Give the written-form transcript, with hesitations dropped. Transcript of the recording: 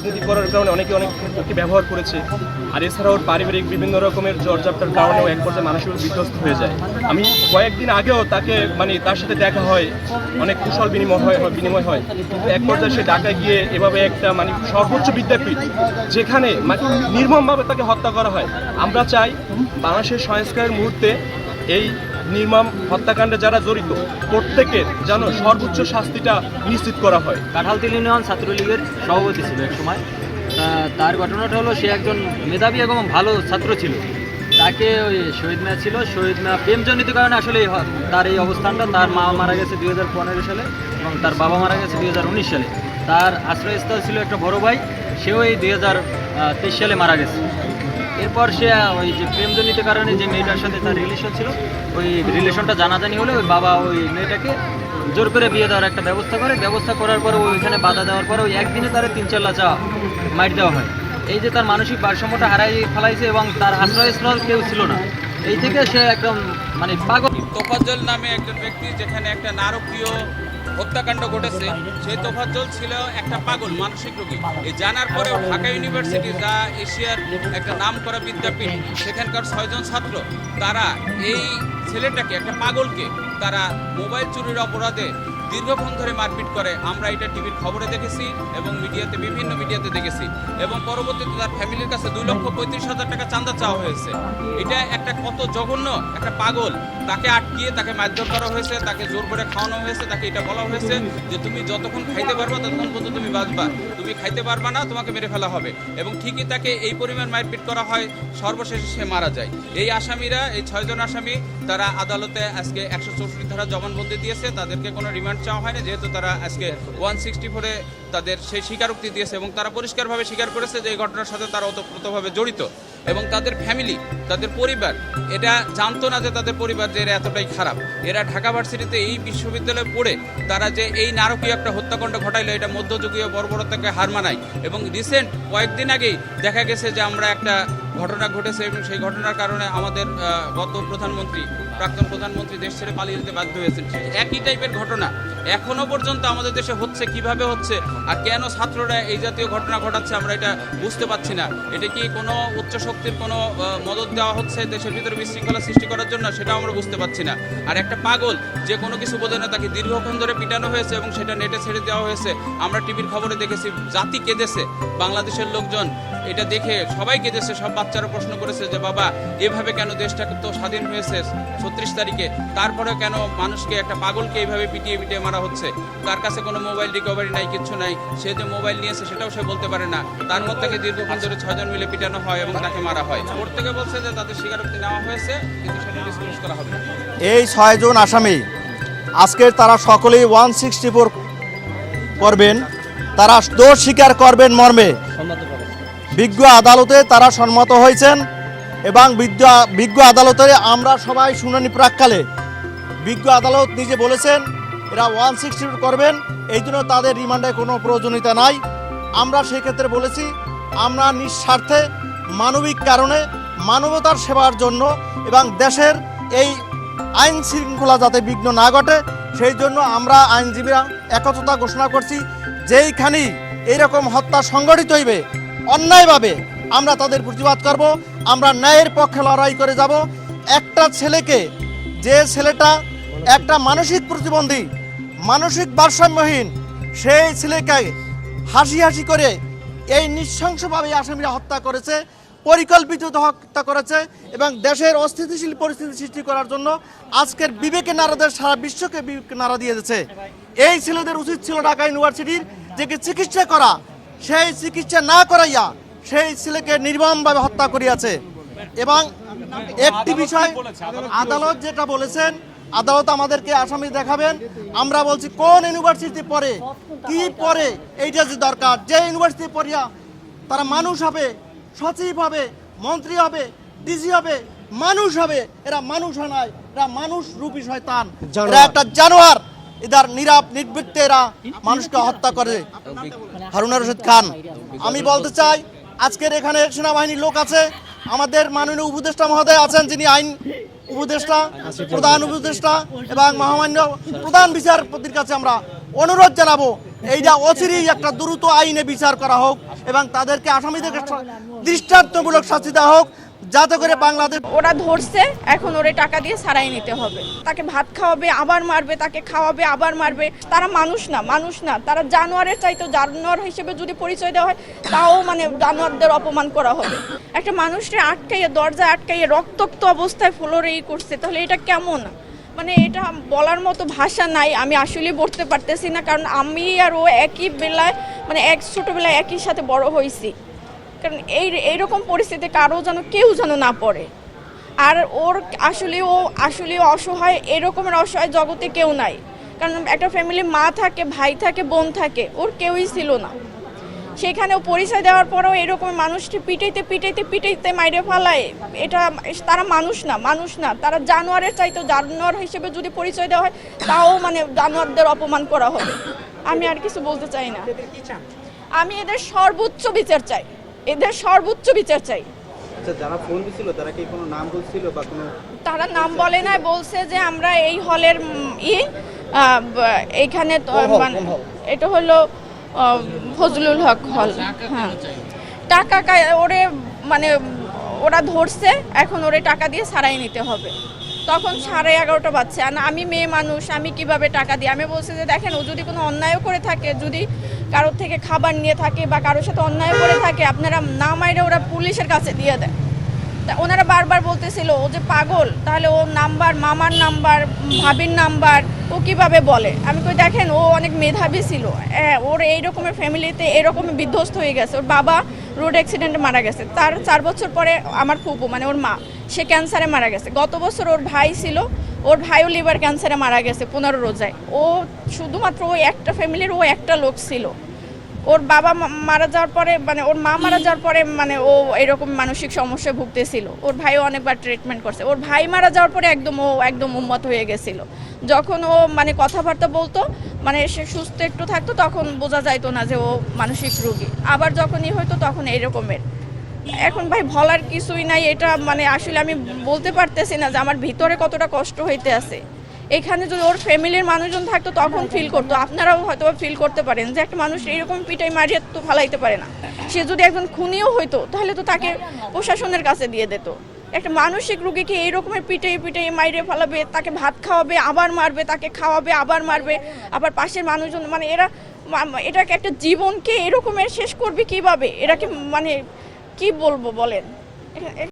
রাজনীতি করার কারণে অনেকে অনেককে ব্যবহার করেছে। আর এছাড়াও ওর পারিবারিক বিভিন্ন রকমের ঝড়ঝাপটার কারণেও এক পর্যায়ে মানসিক বিধ্বস্ত হয়ে যায়। আমি কয়েকদিন আগেও তাকে তার সাথে দেখা হয়, অনেক কুশল বিনিময় হয়, কিন্তু এক পর্যায়ে সে ঢাকায় গিয়ে এভাবে একটা সর্বোচ্চ বিদ্যাপীঠ যেখানে নির্মমভাবে তাকে হত্যা করা হয়। আমরা চাই বাংলাদেশের সংস্কারের মুহূর্তে এই নির্মম হত্যাকাণ্ডে যারা জড়িত প্রত্যেকের যেন সর্বোচ্চ শাস্তিটা নিশ্চিত করা হয়। কাঁঠালতলী ইউনিয়ন ছাত্রলীগের সভাপতি ছিল এক সময়। তার ঘটনাটা হলো, সে একজন মেধাবী এবং ভালো ছাত্র ছিল। তাকে ওই শহীদ মিয়া ছিল, শহীদ মিয়া প্রেমজনিত কারণে আসলে তার এই অবস্থানটা, তার মা মারা গেছে 2015 সালে এবং তার বাবা মারা গেছে 2019 সালে। তার আশ্রয়স্থল ছিল একটা বড় ভাই, সেও এই 2023 সালে মারা গেছে। এরপর সে ওই যে প্রেমজনিত কারণে যে মেয়েটার সাথে তার রিলেশন ছিল, ওই রিলেশনটা জানাজানি হলে ওই বাবা ওই মেয়েটাকে জোর করে বিয়ে দেওয়ার একটা ব্যবস্থা করার পরে ওইখানে বাধা দেওয়ার পরে ওই একদিনে তার 3-4 লাচা মার দেওয়া হয়। এই যে তার মানসিক ভারসাম্যটা হারাই ফেলাইছে এবং তার আশ্রয়স্থল কেউ ছিল না, এই থেকে সে একদম পাগল। তোফাজ্জল নামে একজন ব্যক্তি, যেখানে একটা নারকীয় হত্যাকাণ্ড ঘটেছে, সেই তোফাজ্জল ছিল একটা পাগল, মানসিক রোগী। এই জানার পরেও ঢাকা ইউনিভার্সিটি, যা এশিয়ার একটা নামকরা বিদ্যাপীঠ, সেখানকার 6 জন ছাত্র তারা এই ছেলেটাকে, একটা পাগলকে তারা মোবাইল চুরির অপরাধে দীর্ঘক্ষণ ধরে মারপিট করে। আমরা এটা টিভির খবরে দেখেছি এবং বিভিন্ন মিডিয়াতে দেখেছি, এবং পরবর্তীতে তার ফ্যামিলির কাছে 2,35,000 টাকা চাঁদা চাওয়া হয়েছে। এটা একটা কত জঘন্য একটা পাগল, তাকে আটকিয়ে তাকে মারধর করা হয়েছে, তাকে জোর করে খাওয়ানো হয়েছে, তাকে এটা বলা হয়েছে যে তুমি যতক্ষণ খাইতে পারবা ততক্ষণ পর্যন্ত তুমি বাঁচবা, তুমি খাইতে পারবা না, তোমাকে মেরে ফেলা হবে। এবং ঠিকই তাকে এই পরিমাণ মারপিট করা হয়, সর্বশেষে সে মারা যায়। এই আসামিরা, এই 6 জন আসামি, তারা আদালতে আজকে 164 ধারা জবানবন্দি দিয়েছে। তাদেরকে কোনো রিমান্ড চাওয়া হয়নি, যেহেতু তারা আজকে 164-এ তাদের সেই স্বীকারোক্তি দিয়েছে এবং তারা পরিষ্কারভাবে স্বীকার করেছে যে এই ঘটনার সাথে তারা ওতপ্রোতভাবে জড়িত। এবং তাদের ফ্যামিলি, তাদের পরিবার এটা জানতো না যে তাদের পরিবার যে এরা এতটাই খারাপ। এরা ঢাকা ভার্সিটিতে এই বিশ্ববিদ্যালয়ে পড়ে তারা যে এই নারকীয় একটা হত্যাকাণ্ড ঘটাইলো, এটা মধ্যযুগীয় বর্বরতাকে হার মানায়। এবং রিসেন্ট কয়েকদিন আগেই দেখা গেছে যে আমরা একটা ঘটনা ঘটেছে, এবং সেই ঘটনার কারণে আমাদের গত প্রাক্তন প্রধানমন্ত্রী দেশ ছেড়ে পালিয়ে যেতে বাধ্য হয়েছেন। একই টাইপের ঘটনা এখনো পর্যন্ত আমাদের দেশে হচ্ছে, কিভাবে হচ্ছে আর কেন ছাত্ররা এই জাতীয় ঘটনা ঘটাচ্ছে আমরা এটা বুঝতে পারছি না। এটা কি কোনো উচ্চ শক্তির কোনো মদত দেওয়া হচ্ছে দেশের ভিতরে বিশৃঙ্খলা সৃষ্টি করার জন্য, সেটাও আমরা বুঝতে পারছি না। আর একটা পাগল যে কোনো কিছু বোঝে না, তাকে দীর্ঘক্ষণ ধরে পিটানো হয়েছে এবং সেটা নেটে ছেড়ে দেওয়া হয়েছে। আমরা টিভির খবরে দেখেছি, জাতি কেঁদেছে, বাংলাদেশের লোকজন এটা দেখে সবাই কেঁদেছে। সব বাচ্চারা প্রশ্ন করেছে যে বাবা, এভাবে কেন, দেশটা তো স্বাধীন হয়েছে 36 তারিখে, তারপরে কেন মানুষকে, একটা পাগলকে এইভাবে পিটিয়ে মারা হচ্ছে? তার কাছে কোনো মোবাইল রিকভারি নাই, কিচ্ছু নাই। সে যে মোবাইল নিয়েছে সেটাও সে বলতে পারে না। তার মধ্যে থেকে দীর্ঘক্ষণ ধরে 6 জন মিলে পিটানো হয় এবং তাকে মারা হয়। প্রত্যেকে বলছে যে তাদের স্বীকারোক্তি নেওয়া হয়েছে, কিন্তু সেটা ডিসক্লোজ করা হবে না। এই 6 জন আসামি আজকের তারা সকলেই 164 করবেন, তারা দোষ স্বীকার করবেন মর্মে বিজ্ঞ আদালতে তারা সম্মত হয়েছেন। এবং বিজ্ঞ আদালতে আমরা সবাই শুনানি প্রাককালে বিজ্ঞ আদালত নিজে বলেছেন এরা 164 করবেন, এই জন্য তাদের রিমান্ডে কোনো প্রয়োজনীয়তা নাই। আমরা সেক্ষেত্রে বলেছি আমরা নিঃস্বার্থে মানবিক কারণে, মানবতার সেবার জন্য এবং দেশের এই আইন শৃঙ্খলা যাতে বিঘ্ন না ঘটে, সেই জন্য আমরা আইনজীবীরা একত্রতা ঘোষণা করছি। যেইখানেই এইরকম হত্যা সংগঠিত হইবে অন্যায়ভাবে আমরা তাদের প্রতিবাদ করব, আমরা ন্যায়ের পক্ষে লড়াই করে যাব। একটা ছেলেকে, যে ছেলেটা একটা মানসিক প্রতিবন্ধী, মানসিক ভারসাম্যহীন, সেই ছেলেকে হাসি করে এই নৃশংসভাবে আসামিরা হত্যা করেছে, পরিকল্পিত হত্যা করেছে এবং দেশের অস্থিতিশীল পরিস্থিতি সৃষ্টি করার জন্য আজকের বিবেকে নাড়াদের সারা বিশ্বকে বিবেকে নাড়া দিয়ে দিয়েছে। এই ছেলেদের উচিত ছিল ঢাকা ইউনিভার্সিটির যে চিকিৎসা করা, সেই চিকিৎসা না করাইয়া সেই ছেলেকে নির্মমভাবে হত্যা করিয়াছে। এবং একটি বিষয় আদালত যেটা বলেছেন, আদালত আমাদেরকে আসামি দেখাবেন। আমরা বলছি কোন ইউনিভার্সিটি পড়ে, কি পড়ে, এইটা যে দরকার। যে ইউনিভার্সিটি পড়িয়া তারা মানুষ হবে, সচিব হবে, মন্ত্রী হবে, ডিজি হবে, মানুষ হবে, এরা মানুষ হয় নাই, এরা মানুষ রূপী শয়তান, এরা একটা জানোয়ার। এদের নির্বৃত্তে এরা মানুষকে হত্যা করে। হারুনা রশিদ খান, আমি বলতে চাই আজকের এখানে সেনাবাহিনীর লোক আছে, আমাদের মাননীয় উপদেষ্টা মহোদয় আছেন, যিনি আইন উপদেষ্টা, প্রধান উপদেষ্টা এবং মহামান্য প্রধান বিচারপতির কাছে আমরা অনুরোধ জানাবো এইটা অচিরেই একটা দ্রুত আইনে বিচার করা হোক এবং তাদেরকে আসামিদেরকে দৃষ্টান্তমূলক শাস্তি দেওয়া হোক, যাতে করে বাংলাদেশ ওরা ধরছে, এখন ওরে টাকা দিয়ে ছাড়াই নিতে হবে। তাকে ভাত খাওয়াবে আবার মারবে, তাকে খাওয়াবে আবার মারবে। তারা মানুষ না, মানুষ না, তারা জানোয়ারের চাইতে জানোয়ার হিসেবে যদি পরিচয় দেওয়া হয় তাও মানে জানোয়ারদের অপমান করা হবে। একটা মানুষকে আটকাইয়ে, দরজায় আটকাইয়ে রক্তাক্ত অবস্থায় ফ্লোরে করছে, তাহলে এটা কেমন? মানে এটা বলার মতো ভাষা নাই। আমি আসলে বলতে পারতেছি না, কারণ আমি আর ও একই বেলায় মানে ছোটোবেলায় একই সাথে বড় হয়েছি। কারণ এইরকম পরিস্থিতি কারো যেন কেউ যেন না পড়ে। আর ওর আসলে অসহায়, এরকমের অসহায় জগতে কেউ নাই। কারণ একটা ফ্যামিলির মা থাকে, ভাই থাকে, বোন থাকে, ওর কেউই ছিল না। সেখানেও পরিচয় দেওয়ার পরেও এরকম মানুষটি পিটাইতে মাইরে ফেলায়। এটা তারা মানুষ না, মানুষ না, তারা জানোয়ারের চাইতে জানোয়ার হিসেবে যদি পরিচয় দেওয়া হয় তাও মানে জানোয়ারদের অপমান করা হবে। আমি আর কিছু বলতে চাই না। আমি এদের সর্বোচ্চ বিচার চাই, এদের সর্বোচ্চ বিচার চাই। আচ্ছা, যারা ফোন দিছিল তারা কি কোনো নাম বলছিল বা কোনো? তারা নাম বলে না, বলছে যে আমরা এই হলের এইখানে এটা হলো ফজলুল হক হল। হ্যাঁ, টাকা ওরে মানে ওরা ধরছে, এখন ওরে টাকা দিয়ে ছাড়াই নিতে হবে। তখন 11:30 বাজছে, আর আমি মেয়ে মানুষ, আমি কিভাবে টাকা দিই? আমি বলছি যে দেখেন, ও যদি কোনো অন্যায় করে থাকে, যদি কারোর থেকে খাবার নিয়ে থাকে বা কারোর সাথে অন্যায় করে থাকে, আপনারা না মাইরে ওরা পুলিশের কাছে দিয়ে দেয়। তা ওনারা বারবার বলতেছিল ও যে পাগল, তাহলে ও নাম্বার, মামার নাম্বার, ভাবির নাম্বার ও কিভাবে বলে? আমি কই দেখেন, ও অনেক মেধাবী ছিল, ওর এই রকমের ফ্যামিলিতে এরকম বিধ্বস্ত হয়ে গেছে। ওর বাবা রোড অ্যাক্সিডেন্টে মারা গেছে, তার 4 বছর পরে আমার ফুপু মানে ওর মা, সে ক্যান্সারে মারা গেছে। গত বছর ওর ভাই ছিল, ওর ভাইও লিভার ক্যান্সারে মারা গেছে 15 রোজায়। ও শুধুমাত্র ওই একটা ফ্যামিলির ও একটা লোক ছিল। ওর বাবা মারা যাওয়ার পরে মানে ওর মা মারা যাওয়ার পরে মানে ও এরকম মানসিক সমস্যায় ভুগতেছিল। ওর ভাইও অনেকবার ট্রিটমেন্ট করছে। ওর ভাই মারা যাওয়ার পরে একদম উন্মত হয়ে গেছিল। যখন ও মানে কথাবার্তা বলতো, মানে সে সুস্থ একটু থাকতো, তখন বোঝা যাইতো না যে ও মানসিক রোগী। আবার যখনই হয়তো তখন এইরকমের। এখন ভাই বলার কিছুই নাই। এটা মানে আসলে আমি বলতে পারতেছি না যে আমার ভিতরে কতটা কষ্ট হইতে আছে। এখানে যদি ওর ফ্যামিলির মানুষজন থাকতো তখন ফিল করতো, আপনারাও হয়তো ফিল করতে পারেন যে একটা মানুষ এইরকম পিটাই মারিয়ে তো ফালাইতে পারে না। সে যদি একজন খুনিও হইতো তাহলে তো তাকে প্রশাসনের কাছে দিয়ে দিত। একটা মানসিক রোগীকে এইরকমের পিটাই মাইরে ফেলাবে, তাকে ভাত খাওয়াবে আবার মারবে, তাকে খাওয়াবে আবার মারবে, আবার পাশের মানুষজন মানে এটাকে একটা জীবনকে এরকমের শেষ করবে কিভাবে? এরা কি মানে কি বলবো বলেন?